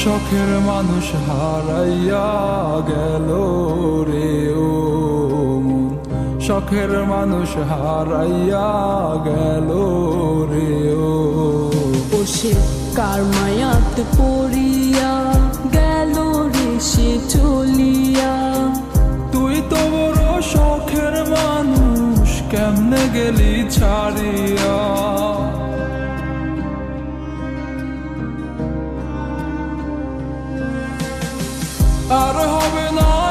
শখের মানুষ হারাইয়া গেল রে ও মন, শখের মানুষ হারাইয়া গেল রে ও। সে কার মায়াতে পড়িয়া গেল রে সে চলিয়া। তুই তো বড় শখের মানুষ, কেমনে গেলি ছাড়িয়া। আর হবে না